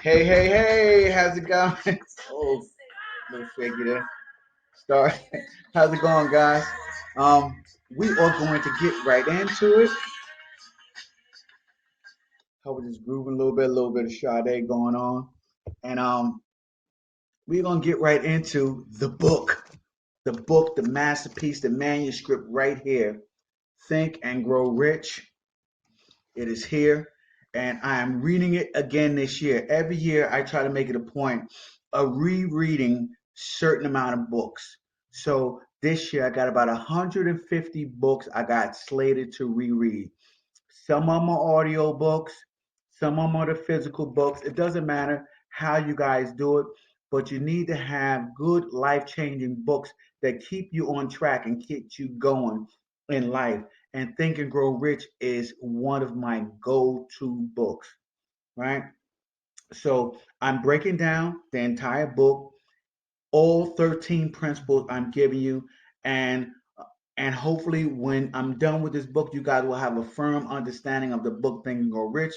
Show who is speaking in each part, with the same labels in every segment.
Speaker 1: Hey, hey, hey, how's it going? Oh, little figure there. Start. How's it going, guys? Um, we are going to get right into it. Hope we're just grooving a little bit of Sade going on. And we're gonna get right into the masterpiece, the manuscript right here. Think and Grow Rich. It is here, and I am reading it again this year. Every year, I try to make it a point of rereading certain amount of books. So this year, I got about 150 books I got slated to reread. Some of them are audio books, some of them are the physical books. It doesn't matter how you guys do it, but you need to have good life changing books that keep you on track and keep you going in life. And Think and Grow Rich is one of my go to books, right? So I'm breaking down the entire book, all 13 principles I'm giving you, and and hopefully when I'm done with this book, you guys will have a firm understanding of the book Think and Grow Rich.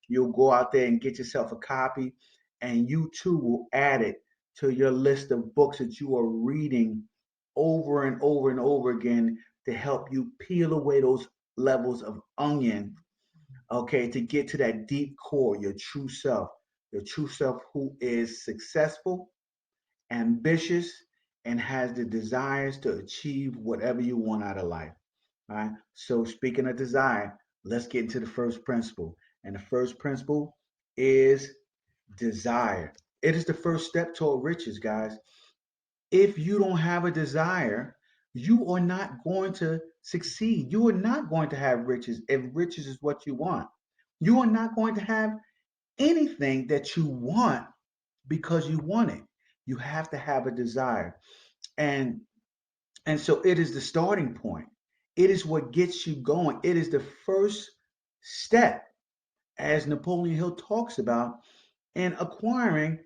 Speaker 1: You'll go out there and get yourself a copy, and you too will add it to your list of books that you are reading over and over and over again to help you peel away those levels of onion, okay, to get to that deep core, your true self who is successful, ambitious, and has the desires to achieve whatever you want out of life. All right. So, speaking of desire, let's get into the first principle. And the first principle is desire. It is the first step toward riches, guys. If you don't have a desire, you are not going to succeed. You are not going to have riches if riches is what you want. You are not going to have anything that you want because you want it. You have to have a desire. And so it is the starting point. It is what gets you going. It is the first step, as Napoleon Hill talks about, in acquiring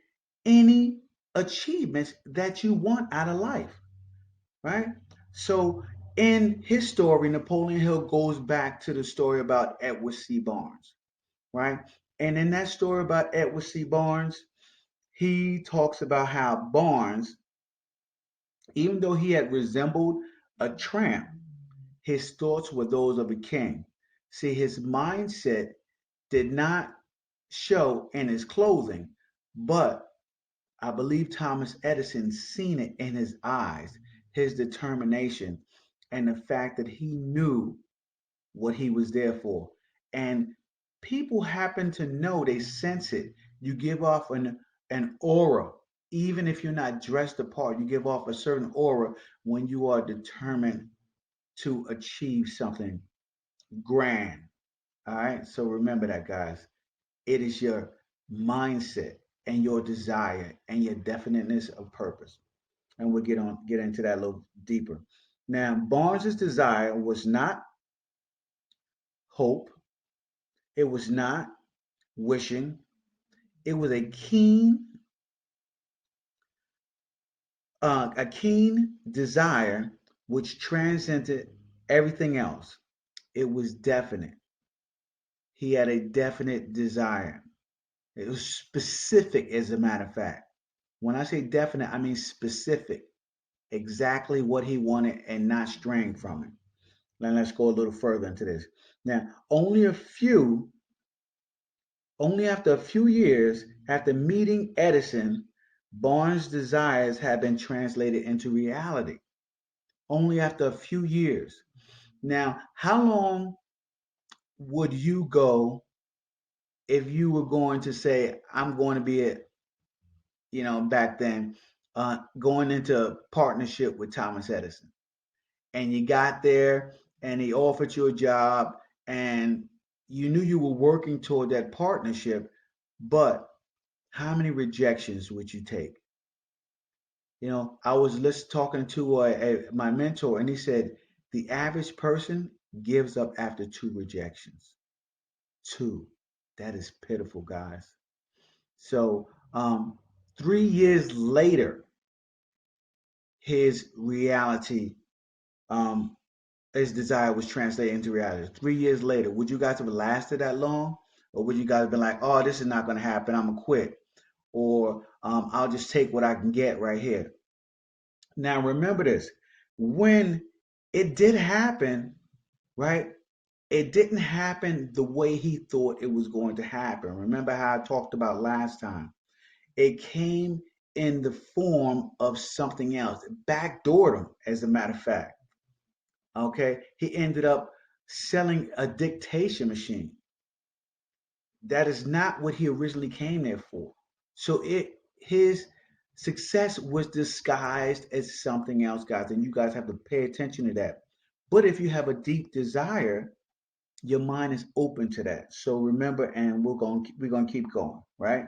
Speaker 1: any achievements that you want out of life, right? So in his story, Napoleon Hill goes back to the story about Edward C. Barnes, right? And in that story about Edward C. Barnes, he talks about how Barnes, even though he had resembled a tramp, his thoughts were those of a king. See, his mindset did not show in his clothing, but I believe Thomas Edison seen it in his eyes, his determination, and the fact that he knew what he was there for. And people happen to know, they sense it. You give off an aura, even if you're not dressed apart, you give off a certain aura when you are determined to achieve something grand. All right. So remember that, guys. It is your mindset and your desire and your definiteness of purpose. And we'll get into that a little deeper. Now, Barnes's desire was not hope. It was not wishing. It was a keen desire which transcended everything else. It was definite. He had a definite desire. It was specific, as a matter of fact. When I say definite, I mean specific. Exactly what he wanted and not straying from it. Now let's go a little further into this. Now, only after a few years after meeting Edison, Barnes' desires had been translated into reality. Only after a few years. Now, how long would you go if you were going to say, I'm going to be a, back then, going into partnership with Thomas Edison? And you got there and he offered you a job and you knew you were working toward that partnership, but how many rejections would you take? I was talking to my mentor, and he said the average person gives up after two rejections. Two. That is pitiful, guys. So, 3 years later, his reality, um, his desire was translated into reality. 3 years later, would you guys have lasted that long? Or would you guys have been like, oh, this is not going to happen. I'm going to quit. or I'll just take what I can get right here. Now, remember this, when it did happen, right? It didn't happen the way he thought it was going to happen. Remember how I talked about last time? It came in the form of something else. It backdoored him, as a matter of fact. Okay, he ended up selling a dictation machine. That is not what he originally came there for. So his success was disguised as something else, guys, and you guys have to pay attention to that. But if you have a deep desire, your mind is open to that. So remember, and we're gonna keep going, right?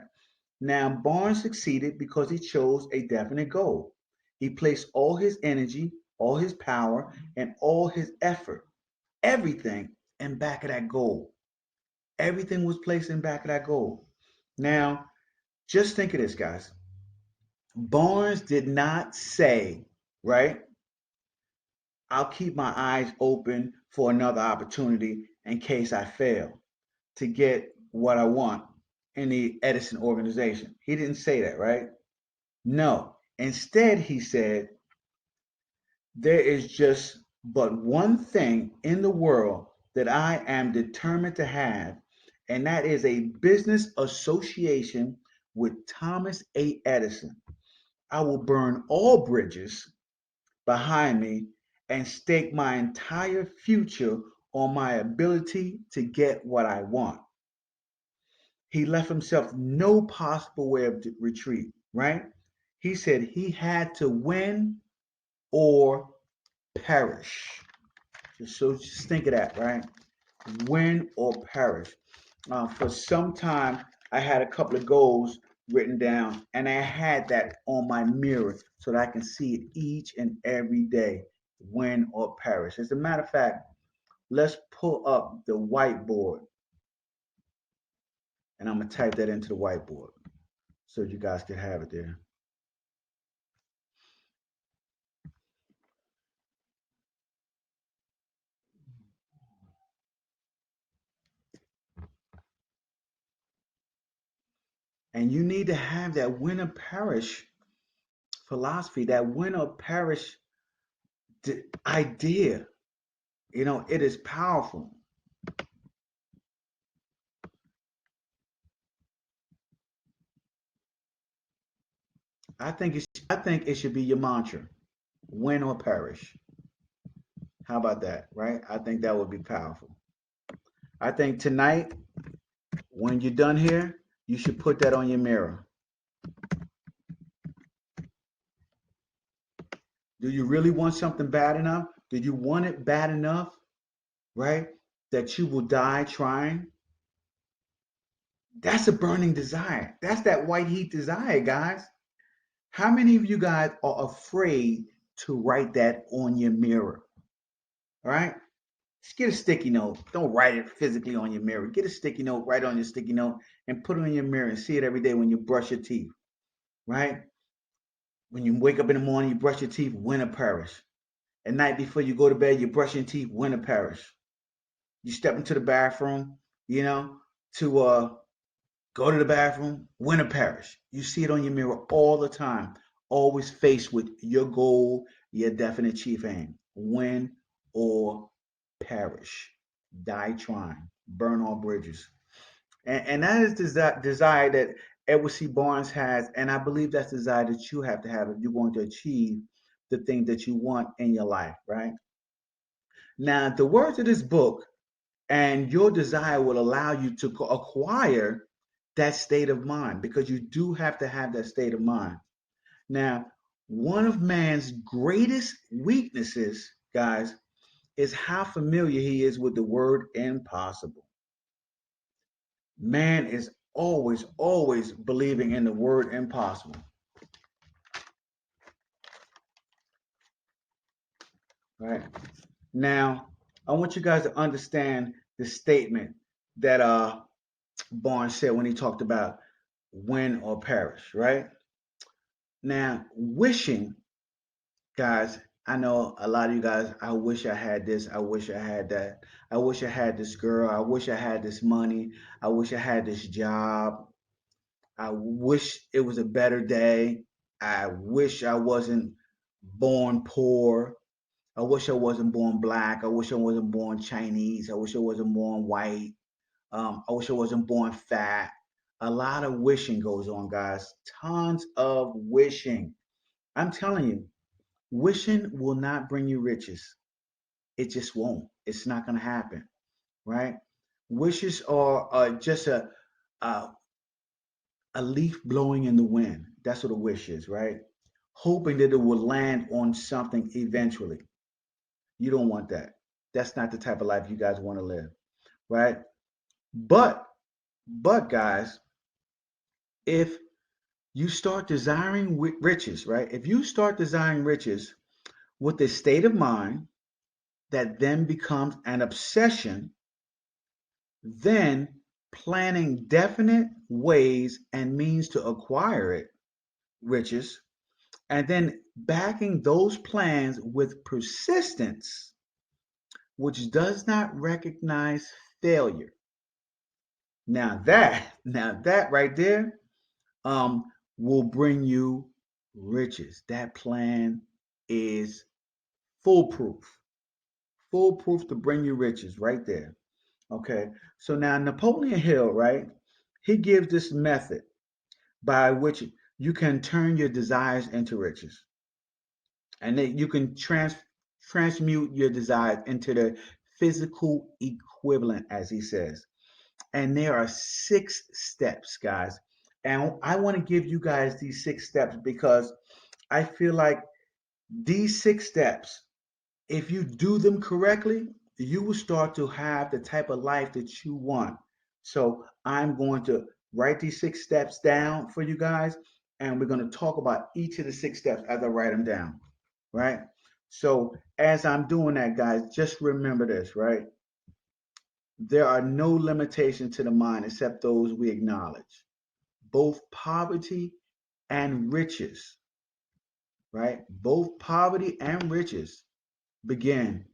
Speaker 1: Now Barnes succeeded because he chose a definite goal. He placed all his energy, all his power, and all his effort, everything in back of that goal. Everything was placed in back of that goal. Now, just think of this, guys. Barnes did not say, right, I'll keep my eyes open for another opportunity in case I fail to get what I want in the Edison organization. He didn't say that, right? No. Instead, he said, there is just but one thing in the world that I am determined to have, and that is a business association with Thomas A. Edison. I will burn all bridges behind me and stake my entire future on my ability to get what I want. He left himself no possible way of retreat, right? He said he had to win or perish. So just think of that, right? Win or perish. For some time, I had a couple of goals written down, and I had that on my mirror so that I can see it each and every day. Win or perish. As a matter of fact, let's pull up the whiteboard, and I'm gonna type that into the whiteboard so you guys can have it there. And you need to have that win or perish philosophy, that win or perish idea. You know, it is powerful. I think it should be your mantra. Win or perish. How about that, right? I think that would be powerful. I think tonight, when you're done here, you should put that on your mirror. Do you really want something bad enough? Do you want it bad enough, right? That you will die trying? That's a burning desire. That's that white heat desire, guys. How many of you guys are afraid to write that on your mirror? All right? Just get a sticky note. Don't write it physically on your mirror. Get a sticky note, write on your sticky note, and put it on your mirror and see it every day when you brush your teeth, right? When you wake up in the morning, you brush your teeth, winter perish. At night before you go to bed, you brush your teeth, winter perish. You step into the bathroom, you know, to go to the bathroom, winter perish. You see it on your mirror all the time, always faced with your goal, your definite chief aim. Win or perish. Die trying. Burn all bridges. And that is the desire that Edward C. Barnes has. And I believe that's the desire that you have to have if you're going to achieve the thing that you want in your life, right? Now, the words of this book and your desire will allow you to acquire that state of mind because you do have to have that state of mind. Now, one of man's greatest weaknesses, guys, is how familiar he is with the word impossible. Man is always, always believing in the word impossible. Right? Now, I want you guys to understand the statement that Barnes said when he talked about win or perish, right? Now, wishing, guys, I know a lot of you guys, I wish I had this, I wish I had that. I wish I had this girl, I wish I had this money, I wish I had this job. I wish it was a better day. I wish I wasn't born poor. I wish I wasn't born black. I wish I wasn't born Chinese. I wish I wasn't born white. I wish I wasn't born fat. A lot of wishing goes on, guys. Tons of wishing. I'm telling you, wishing will not bring you riches. It just won't. It's not going to happen, right? Wishes are just a a leaf blowing in the wind. That's what a wish is, right? Hoping that it will land on something eventually. You don't want that. That's not the type of life you guys want to live, right? But guys, if you start desiring riches, right? If you start desiring riches with a state of mind that then becomes an obsession, then planning definite ways and means to acquire it, riches, and then backing those plans with persistence, which does not recognize failure. Now that right there, um, will bring you riches. That plan is foolproof, foolproof to bring you riches right there. Okay, so now Napoleon Hill, right? He gives this method by which you can turn your desires into riches, and that you can transmute your desires into the physical equivalent, as he says. And there are 6 steps, guys. And I want to give you guys these 6 steps because I feel like these 6 steps, if you do them correctly, you will start to have the type of life that you want. So I'm going to write these 6 steps down for you guys, and we're going to talk about each of the 6 steps as I write them down, right? So as I'm doing that, guys, just remember this, right? There are no limitations to the mind except those we acknowledge. Both poverty and riches, right? Both poverty and riches begin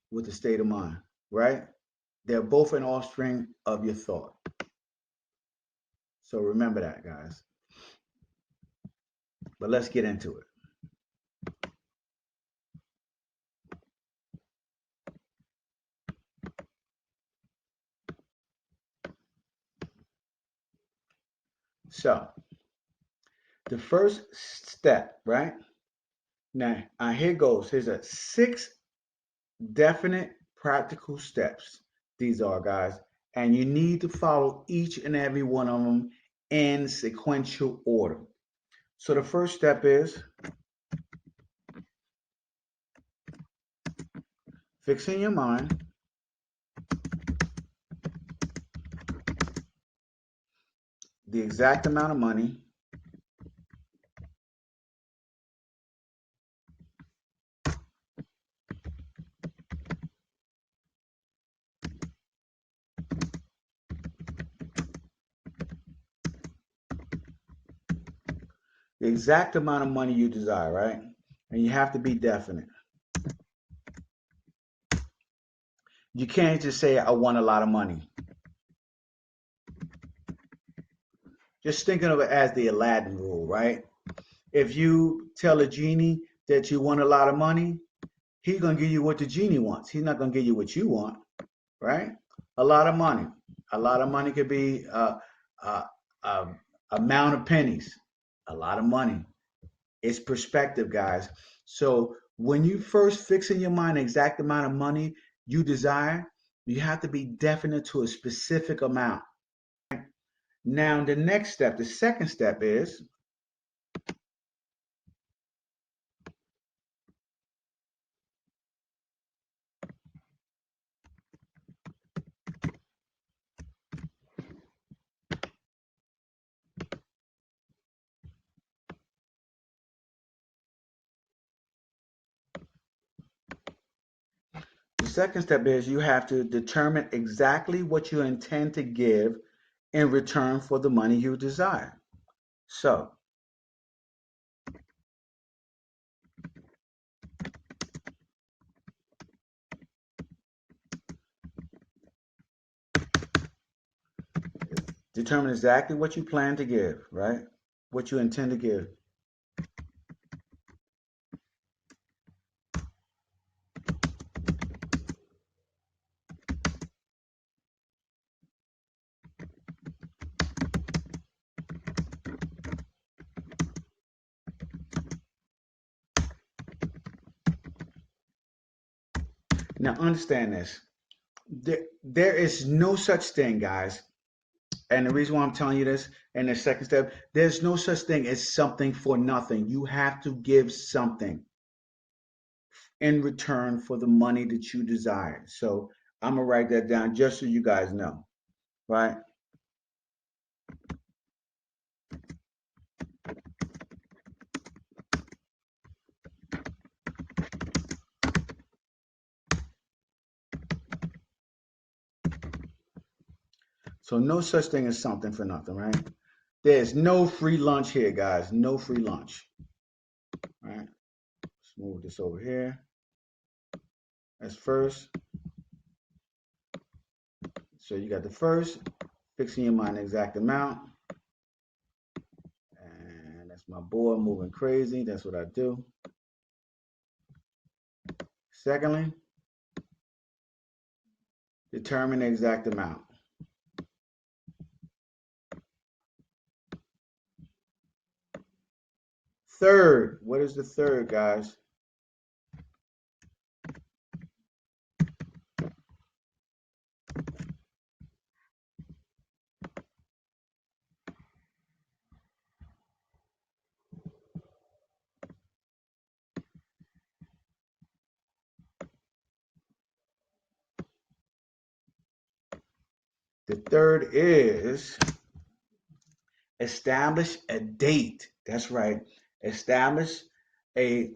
Speaker 1: with a state of mind, right? They're both an offspring of your thought. So remember that, guys. But let's get into it. So the first step, right? Now, here goes. Here's a 6 definite practical steps. These are, guys. And you need to follow each and every one of them in sequential order. So the first step is fixing your mind, the exact amount of money, the exact amount of money you desire, right? And you have to be definite. You can't just say, I want a lot of money. Just thinking of it as the Aladdin rule, right? If you tell a genie that you want a lot of money, he's going to give you what the genie wants. He's not going to give you what you want, right? A lot of money. A lot of money could be a, a amount of pennies. A lot of money. It's perspective, guys. So when you first fix in your mind the exact amount of money you desire, you have to be definite to a specific amount. Now, the next step, the second step is you have to determine exactly what you intend to give in return for the money you desire. So, Determine exactly what you plan to give, right? What you intend to give. Now, understand this. There is no such thing, guys. And the reason why I'm telling you this, and the second step, there's no such thing as something for nothing. You have to give something in return for the money that you desire. So I'm gonna write that down just so you guys know, right? So no such thing as something for nothing, right? There's no free lunch here, guys. No free lunch. All right. Let's move this over here. That's first. So you got the first, fixing your mind the exact amount. And that's my board moving crazy. That's what I do. Secondly, determine the exact amount. Third, what is the third, guys? The third is establish a date. That's right. Establish a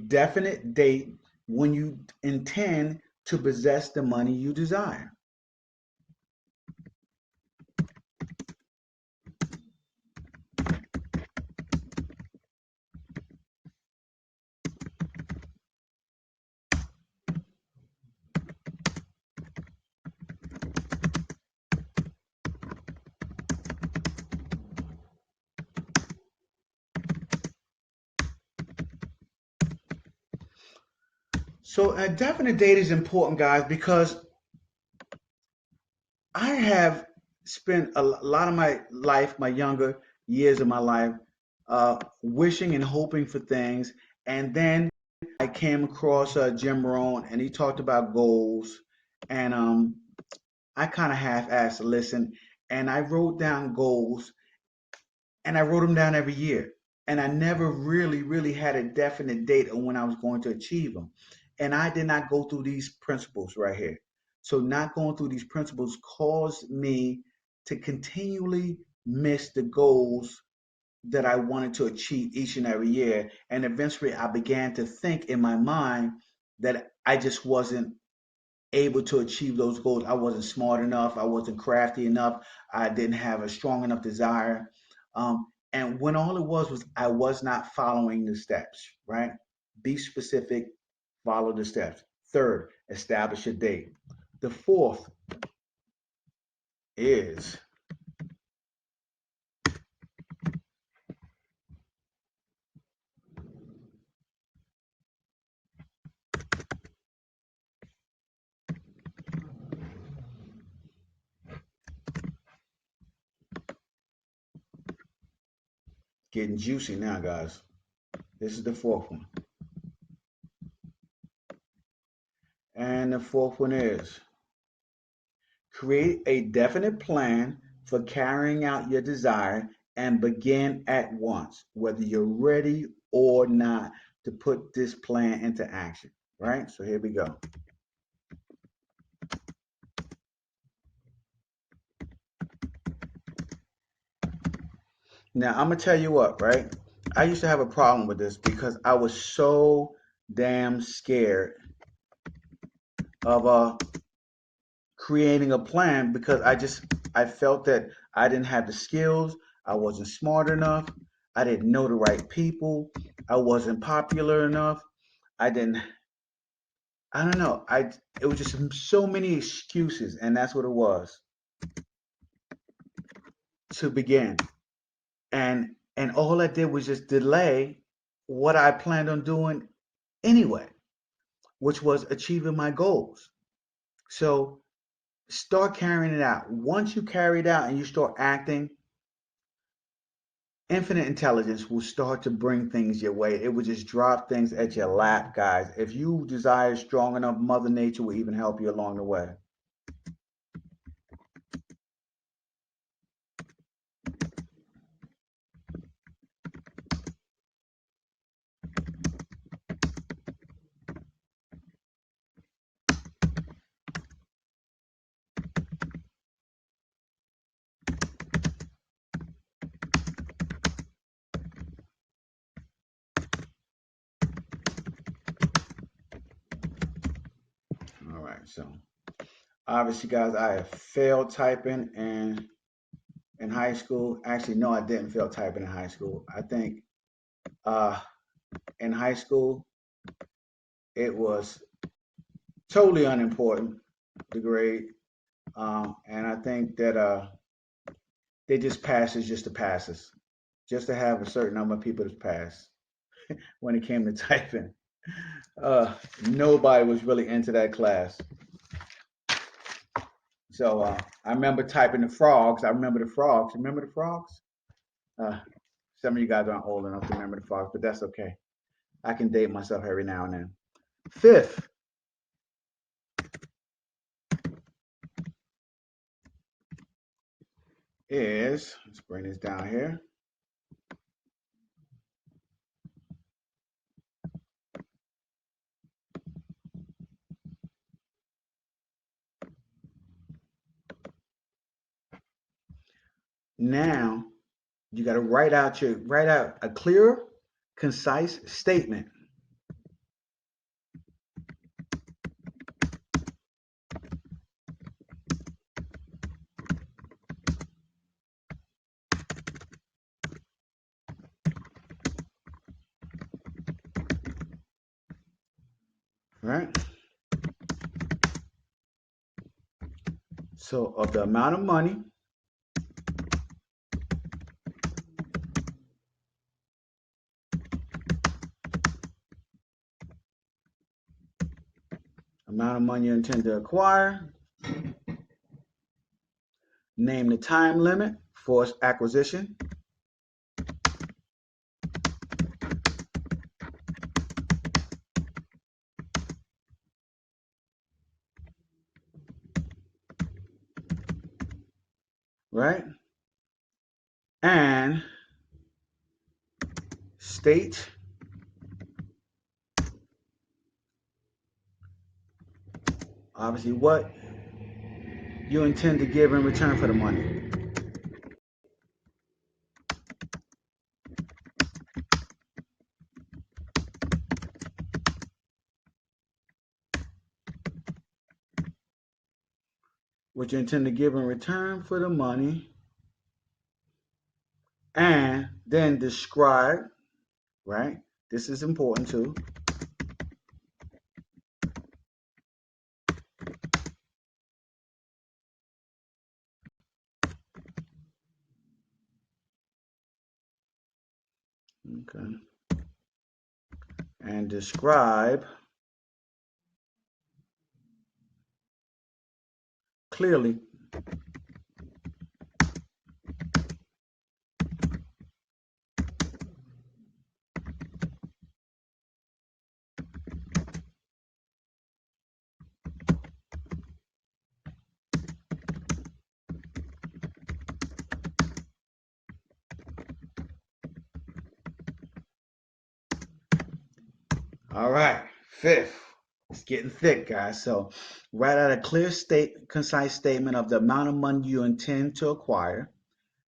Speaker 1: definite date when you intend to possess the money you desire. So a definite date is important, guys, because I have spent a lot of my life, my younger years of my life, wishing and hoping for things. And then I came across Jim Rohn, and he talked about goals. And I kind of half-assed to listen, and I wrote down goals, and I wrote them down every year. And I never really had a definite date on when I was going to achieve them. And I did not go through these principles right here. So not going through these principles caused me to continually miss the goals that I wanted to achieve each and every year. And eventually I began to think in my mind that I just wasn't able to achieve those goals. I wasn't smart enough. I wasn't crafty enough. I didn't have a strong enough desire. And when all it was I was not following the steps, right? Be specific, follow the steps. Third, establish a date. The fourth is getting juicy now, guys. This is the fourth one. And the fourth one is create a definite plan for carrying out your desire and begin at once, whether you're ready or not to put this plan into action. Right? So here we go. Now, I'm going to tell you what, right? I used to have a problem with this because I was so damn scared of creating a plan because I felt that I didn't have the skills, I wasn't smart enough, I didn't know the right people, I wasn't popular enough, I didn't I don't know. It was just so many excuses, and that's what it was. to begin. And all I did was just delay what I planned on doing anyway, which was achieving my goals. So start carrying it out. Once you carry it out and you start acting, infinite intelligence will start to bring things your way. It will just drop things at your lap, guys. If you desire strong enough, Mother Nature will even help you along the way. All right, so obviously, guys, I have failed typing in high school. Actually, no, I didn't fail typing in high school. I think uh, in high school it was totally unimportant, the grade, and I think that they just passes just to passes, just to have a certain number of people to pass. When it came to typing, uh, nobody was really into that class. So I remember typing the frogs. I remember the frogs. Remember the frogs? Uh, some of you guys aren't old enough to remember the frogs, but that's okay. I can date myself every now and then. Fifth is, let's bring this down here. Now you got to write out a clear, concise statement. Right? So of the amount of money, you intend to acquire, name the time limit for acquisition, right? And state obviously what you intend to give in return for the money. What you intend to give in return for the money, and then describe, right? This is important too. Okay. And describe clearly All right, fifth. It's getting thick, guys. So write out a clear concise statement of the amount of money you intend to acquire,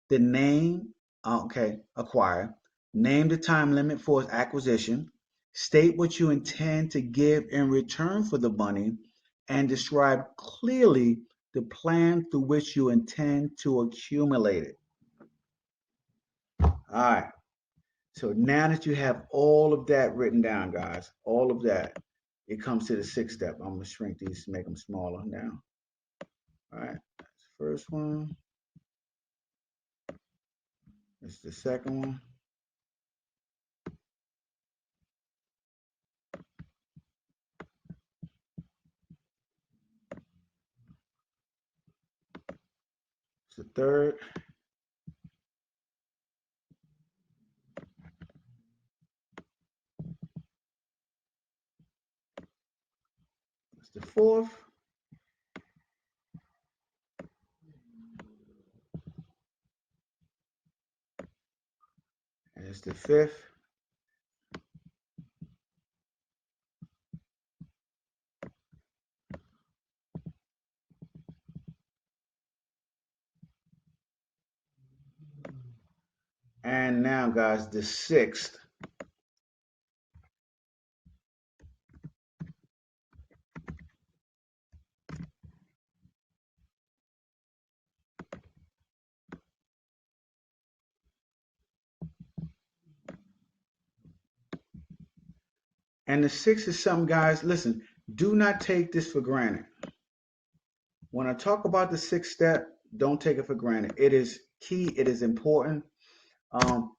Speaker 1: the name, acquire, name the time limit for its acquisition, state what you intend to give in return for the money, and describe clearly the plan through which you intend to accumulate it. All right. So now that you have all of that written down, guys, all of that, it comes to the sixth step. I'm gonna shrink these to make them smaller now. All right, that's the first one. It's the second one. It's the third. It's the fourth. And it's the fifth. And now, guys, the sixth. And the sixth is something, guys, listen, do not take this for granted. When I talk about the sixth step, don't take it for granted. It is key, it is important. Um,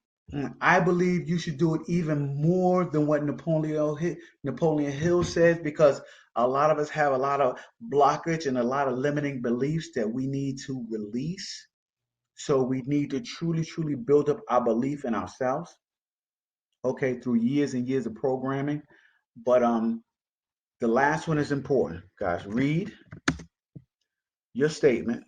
Speaker 1: I believe you should do it even more than what Napoleon Hill says, because a lot of us have a lot of blockage and a lot of limiting beliefs that we need to release. So we need to truly, truly build up our belief in ourselves, okay, through years and years of programming. But the last one is important, guys. Read your statement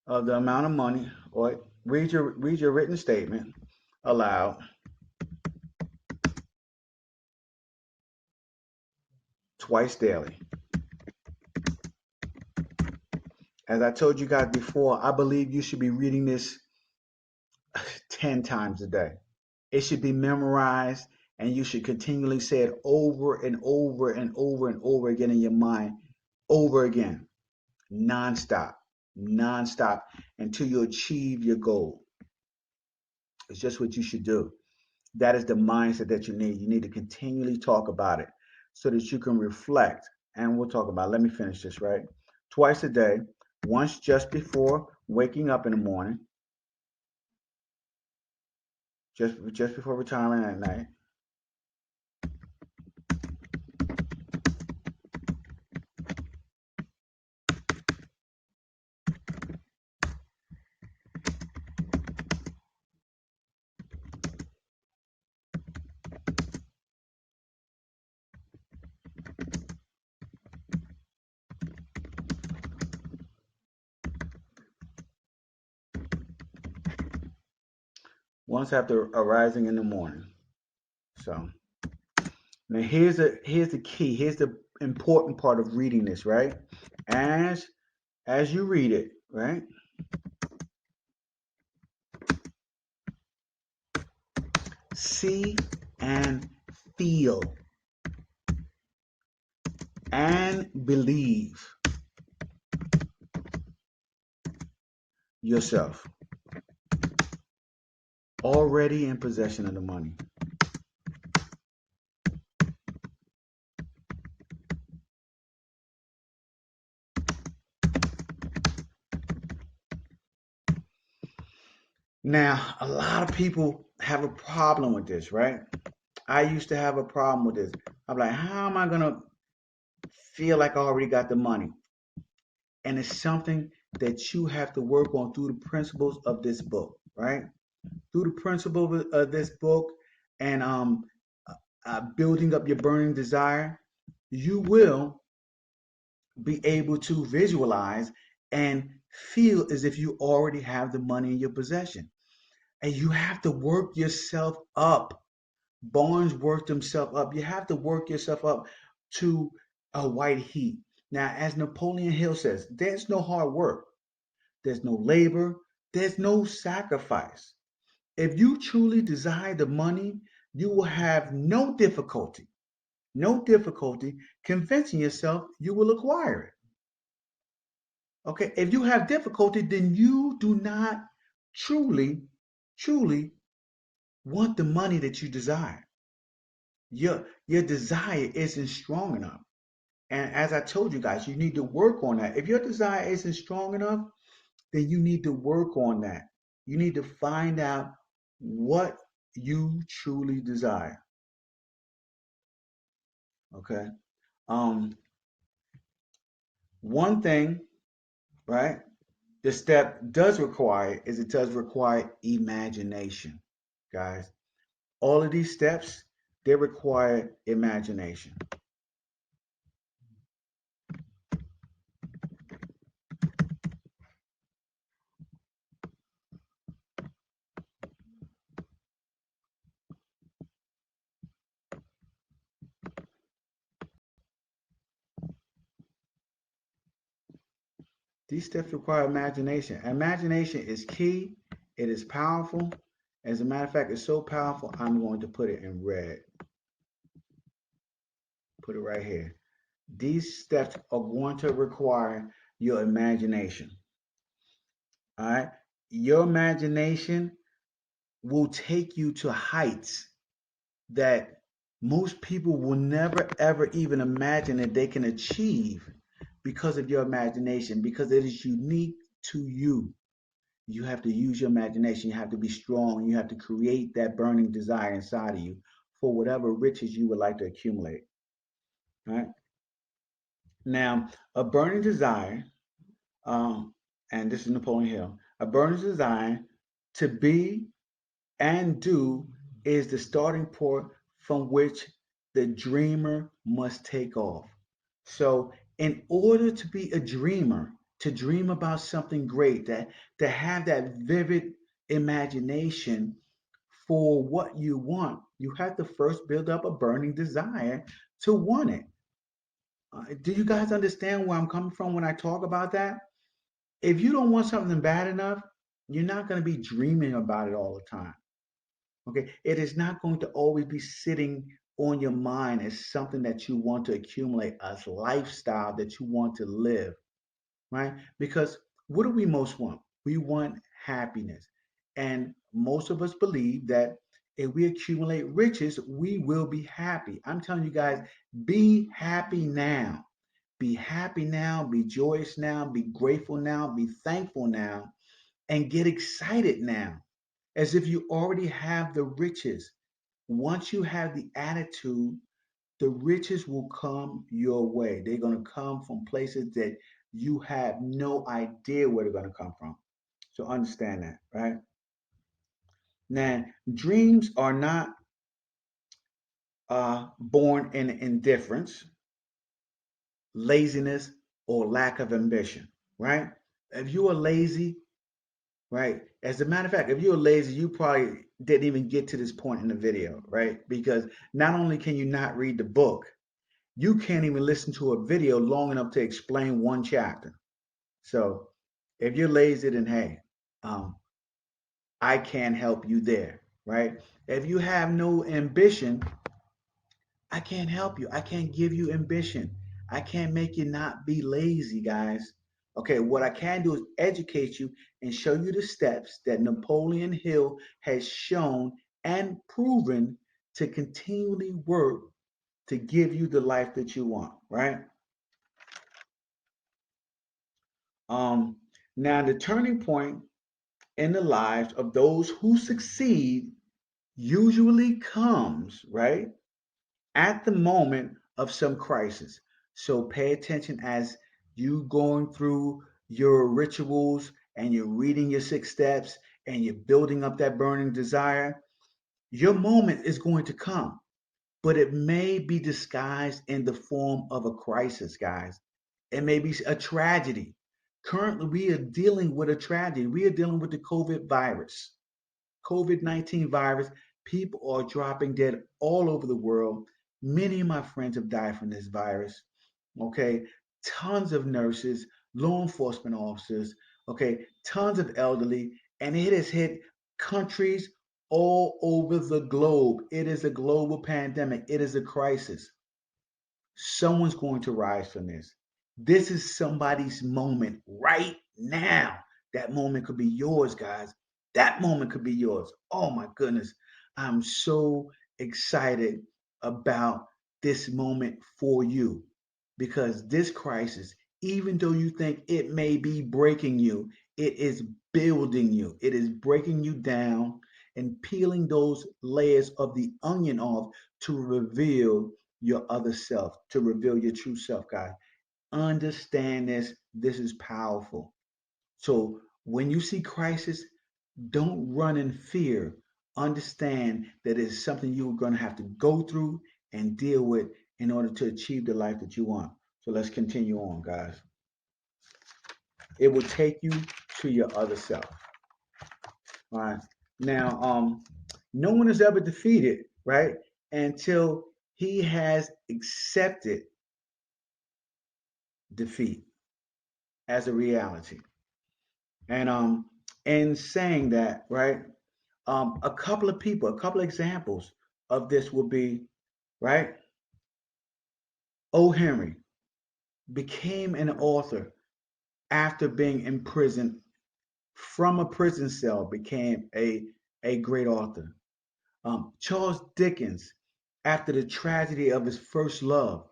Speaker 1: of the amount of money, or read your written statement aloud twice daily. As I told you guys before, I believe you should be reading this 10 times a day. It should be memorized, and you should continually say it over and over and over and over again in your mind, over again, nonstop, nonstop, until you achieve your goal. It's just what you should do. That is the mindset that you need. You need to continually talk about it so that you can reflect. And we'll talk about it. Let me finish this, right? Twice a day, once just before waking up in the morning, just before retirement at night. Once after arising in the morning. So now here's the key. Here's the important part of reading this, right? As as you read it, right? See and feel and believe yourself already in possession of the money. Now, a lot of people have a problem with this, right? I used to have a problem with this. I'm like, how am I gonna feel like I already got the money? And it's something that you have to work on through the principles of this book, right? Through the principle of this book, and building up your burning desire, you will be able to visualize and feel as if you already have the money in your possession. And you have to work yourself up. Barnes worked himself up. You have to work yourself up to a white heat. Now, as Napoleon Hill says, there's no hard work, there's no labor, there's no sacrifice. If you truly desire the money, you will have no difficulty convincing yourself you will acquire it. Okay, if you have difficulty, then you do not truly, truly want the money that you desire. Your desire isn't strong enough. And as I told you guys, you need to work on that. If your desire isn't strong enough, then you need to work on that. You need to find out what you truly desire. Okay. Um, One thing, right? The step does require is it does require imagination, guys. All of these steps, they require imagination. These steps require imagination. Imagination is key. It is powerful. As a matter of fact, it's so powerful, I'm going to put it in red. Put it right here. These steps are going to require your imagination. All right. Your imagination will take you to heights that most people will never ever even imagine that they can achieve because of your imagination, because it is unique to you. You have to use your imagination. You have to be strong. You have to create that burning desire inside of you for whatever riches you would like to accumulate. Right now, a burning desire, um, and this is Napoleon Hill. A burning desire to be and do is the starting point from which the dreamer must take off. So, in order to be a dreamer, to dream about something great, that to have that vivid imagination for what you want, you have to first build up a burning desire to want it. Do you guys understand where I'm coming from when I talk about that? If you don't want something bad enough, you're not going to be dreaming about it all the time. Okay, it is not going to always be sitting on your mind as something that you want to accumulate, as lifestyle that you want to live, right? Because what do we most want? We want happiness. And most of us believe that if we accumulate riches, we will be happy. I'm telling you guys, be happy now. Be happy now, be joyous now, be grateful now, be thankful now, and get excited now as if you already have the riches. Once you have the attitude, the riches will come your way. They're going to come from places that you have no idea where they're going to come from. So understand that, right? Now, dreams are not born in indifference, laziness, or lack of ambition, right? If you are lazy, right? As a matter of fact, if you're lazy, you probably didn't even get to this point in the video, right? Because not only can you not read the book, you can't even listen to a video long enough to explain one chapter. So if you're lazy, then hey, um, I can't help you there, right? If you have no ambition, I can't help you. I can't give you ambition. I can't make you not be lazy, guys. Okay, what I can do is educate you and show you the steps that Napoleon Hill has shown and proven to continually work to give you the life that you want, right? Um, Now, the turning point in the lives of those who succeed usually comes, right, at the moment of some crisis. So pay attention as you going through your rituals and you're reading your 6 steps and you're building up that burning desire. Your moment is going to come, but it may be disguised in the form of a crisis, guys. It may be a tragedy. Currently, we are dealing with a tragedy. We are dealing with the COVID virus. COVID-19 virus, people are dropping dead all over the world. Many of my friends have died from this virus. Okay, tons of nurses, law enforcement officers, okay, tons of elderly, and it has hit countries all over the globe. It is a global pandemic, it is a crisis. Someone's going to rise from this. This is somebody's moment right now. That moment could be yours, guys. That moment could be yours. Oh my goodness. I'm so excited about this moment for you, because this crisis, even though you think it may be breaking you, it is building you. It is breaking you down and peeling those layers of the onion off to reveal your other self, to reveal your true self, guys. Understand this. This is powerful. So when you see crisis, don't run in fear. Understand that it's something you're going to have to go through and deal with in order to achieve the life that you want. So let's continue on, guys. It will take you to your other self. All right. Now, no one is ever defeated, right? Until he has accepted defeat as a reality. And in saying that, right, a couple of people, a couple of examples of this would be, right, O. Henry became an author after being imprisoned from a prison cell, became a great author. Charles Dickens, after the tragedy of his first love,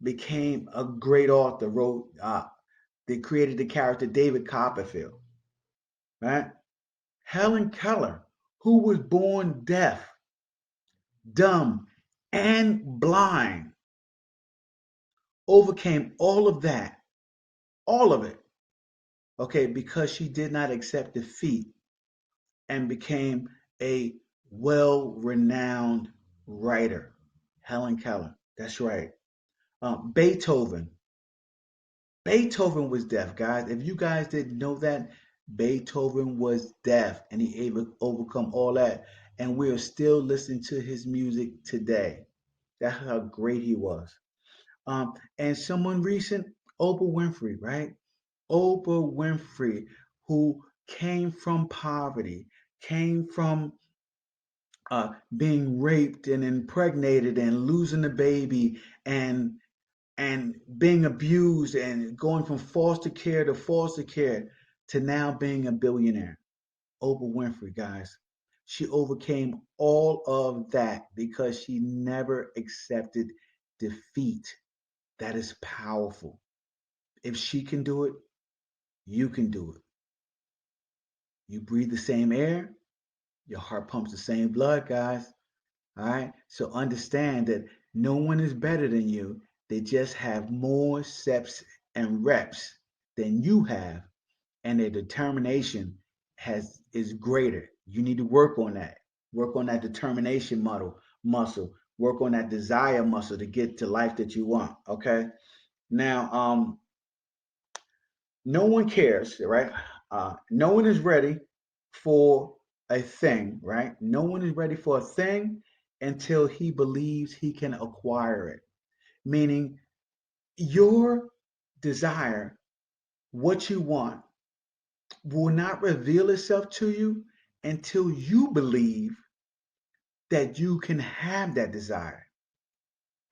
Speaker 1: became a great author, wrote, they created the character David Copperfield, right? Helen Keller, who was born deaf, dumb, and blind, overcame all of that, all of it, okay, because she did not accept defeat and became a well renowned writer. Helen Keller, that's right. Beethoven. Beethoven was deaf, guys. If you guys didn't know that, Beethoven was deaf and he able to overcome all that. And we are still listening to his music today. That's how great he was. And someone recent, Oprah Winfrey, right? Oprah Winfrey, who came from poverty, came from being raped and impregnated and losing a baby and being abused and going from foster care to now being a billionaire. Oprah Winfrey, guys. She overcame all of that because she never accepted defeat. That is powerful. If she can do it, you can do it. You breathe the same air, your heart pumps the same blood, guys. All right. So understand that no one is better than you. They just have more steps and reps than you have, and their determination is greater. You need to work on that. Work on that determination muscle. Work on that desire muscle to get to life that you want. Okay. Now, no one cares, right? No one is ready for a thing, right? No one is ready for a thing until he believes he can acquire it. Meaning, your desire, what you want, will not reveal itself to you until you believe that you can have that desire,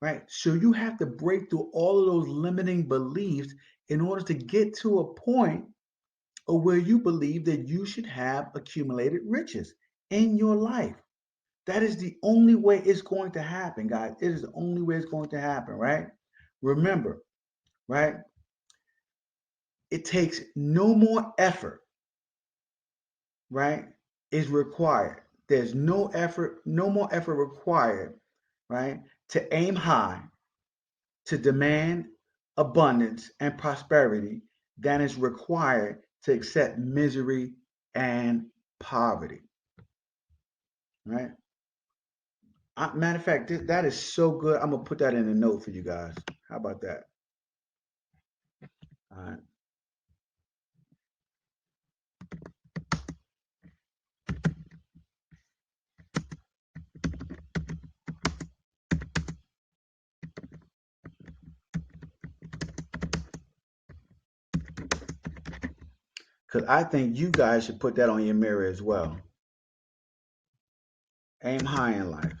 Speaker 1: right? So you have to break through all of those limiting beliefs in order to get to a point or where you believe that you should have accumulated riches in your life. That is the only way it's going to happen, guys. It is the only way it's going to happen, right? Remember, right? It takes no more effort, right? Is required. There's no effort, no more effort required, right? To aim high, to demand abundance and prosperity than is required to accept misery and poverty, right? Matter of fact, that is so good. I'm gonna put that in a note for you guys. How about that? All right, because I think you guys should put that on your mirror as well. Aim high in life.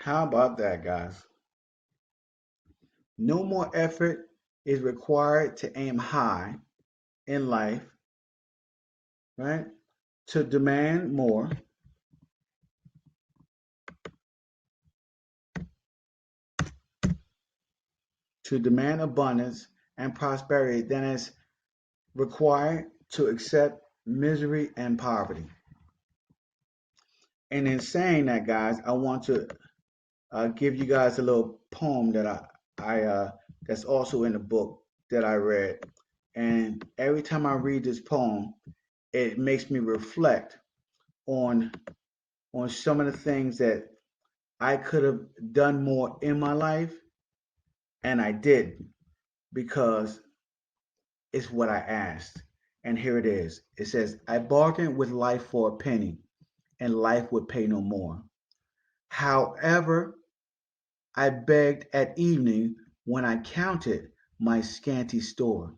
Speaker 1: How about that, guys? No more effort is required to aim high in life, right? To demand more, to demand abundance and prosperity than is required to accept misery and poverty. And in saying that, guys, I want to give you guys a little poem that I that's also in the book that I read. And every time I read this poem, it makes me reflect on some of the things that I could have done more in my life, and I didn't because it's what I asked. And here it is. It says, I bargained with life for a penny, and life would pay no more. However, I begged at evening when I counted my scanty store.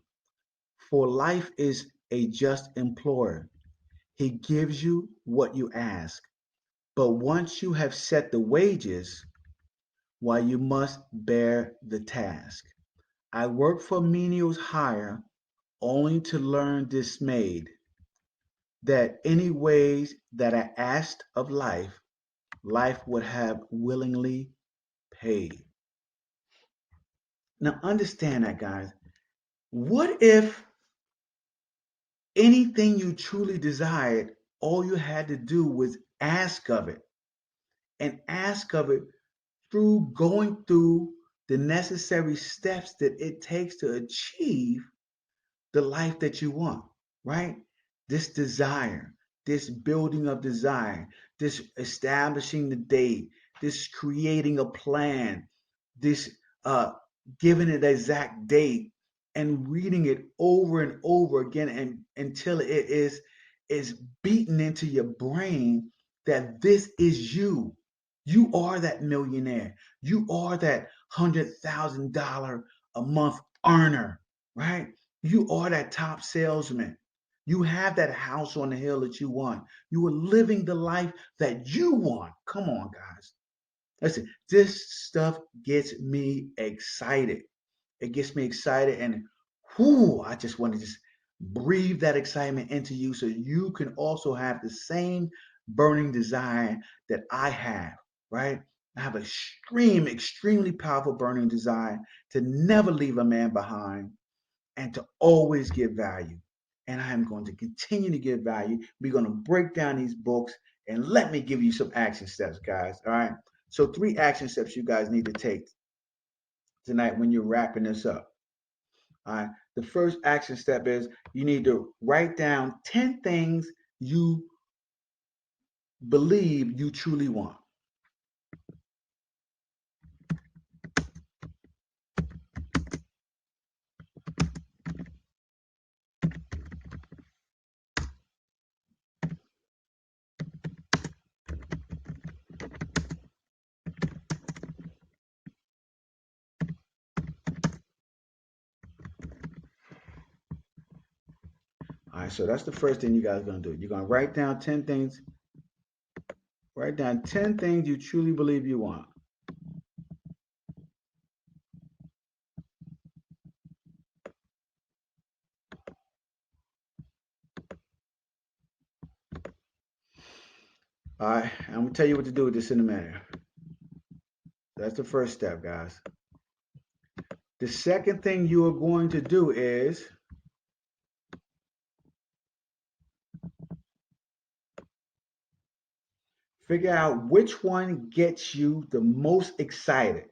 Speaker 1: For life is a just employer. He gives you what you ask. But once you have set the wages, why you must bear the task. I worked for menials hire only to learn dismayed that any ways that I asked of life, life would have willingly paid. Now understand that, guys. What if anything you truly desired, all you had to do was ask of it and ask of it through going through the necessary steps that it takes to achieve the life that you want, right? This desire, this building of desire, this establishing the date, this creating a plan, this giving it the exact date and reading it over and over again and until it is beaten into your brain that this is you. You are that millionaire. You are that $100,000 a month earner, right? You are that top salesman. You have that house on the hill that you want. You are living the life that you want. Come on, guys. Listen, this stuff gets me excited. It gets me excited, and whoo, I just want to just breathe that excitement into you so you can also have the same burning desire that I have, right? I have extremely powerful burning desire to never leave a man behind and to always give value. And I am going to continue to give value. We're going to break down these books and let me give you some action steps, guys. All right. So, 3 action steps you guys need to take tonight when you're wrapping this up. All right. The first action step is you need to write down 10 things you believe you truly want. All right. So, that's the first thing you guys are going to do. You're going to write down 10 things you truly believe you want. All right. I'm going to tell you what to do with this in a minute. That's the first step, guys. The second thing you are going to do is figure out which one gets you the most excited.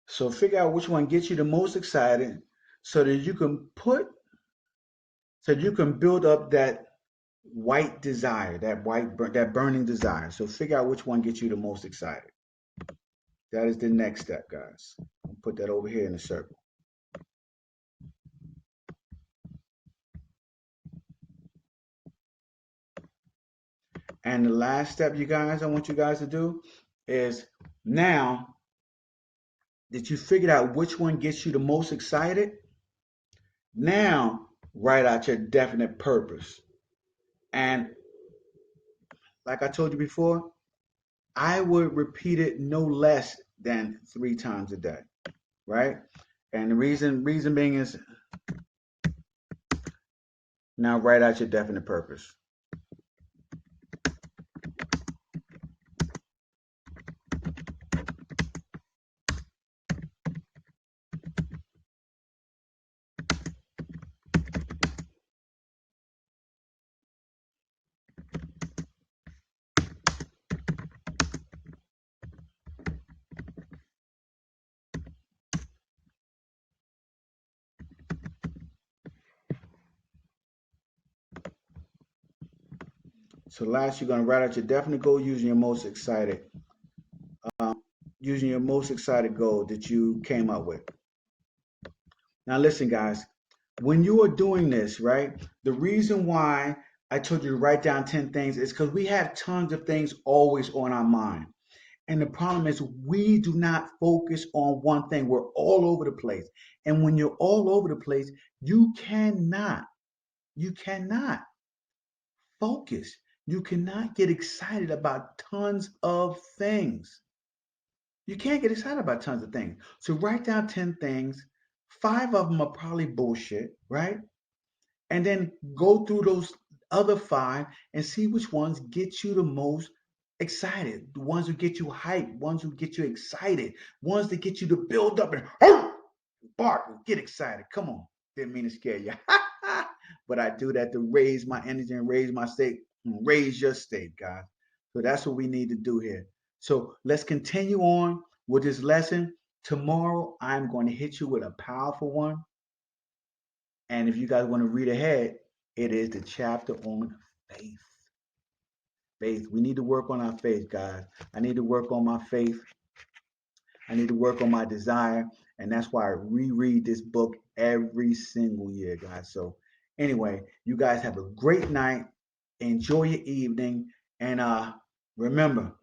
Speaker 1: So figure out which one gets you the most excited so that you can build up that white desire, that burning desire. So figure out which one gets you the most excited. That is the next step, guys. I'll put that over here in a circle. And the last step, you guys, I want you guys to do is now that you figured out which one gets you the most excited, now write out your definite purpose. And like I told you before, I would repeat it no less than 3 times a day, right? And the reason being is now write out your definite purpose. So last, you're gonna write out your definite goal using your most excited goal that you came up with. Now listen, guys, when you are doing this, right? The reason why I told you to write down 10 things is because we have tons of things always on our mind. And the problem is we do not focus on one thing. We're all over the place. And when you're all over the place, you cannot focus. You cannot get excited about tons of things. You can't get excited about tons of things. So write down 10 things. 5 of them are probably bullshit, right? And then go through those other 5 and see which ones get you the most excited. The ones who get you hyped, ones who get you excited, ones that get you to build up and bark, get excited. Come on. Didn't mean to scare you. But I do that to raise my energy and raise my state, raise your state, guys. So that's what we need to do here. So let's continue on with this lesson. Tomorrow, I'm going to hit you with a powerful one. And if you guys want to read ahead, it is the chapter on faith. Faith. We need to work on our faith, guys. I need to work on my faith. I need to work on my desire. And that's why I reread this book every single year, guys. So, anyway, you guys have a great night. Enjoy your evening. And remember,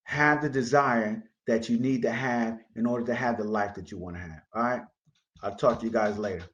Speaker 1: have the desire that you need to have in order to have the life that you want to have. All right. I'll talk to you guys later.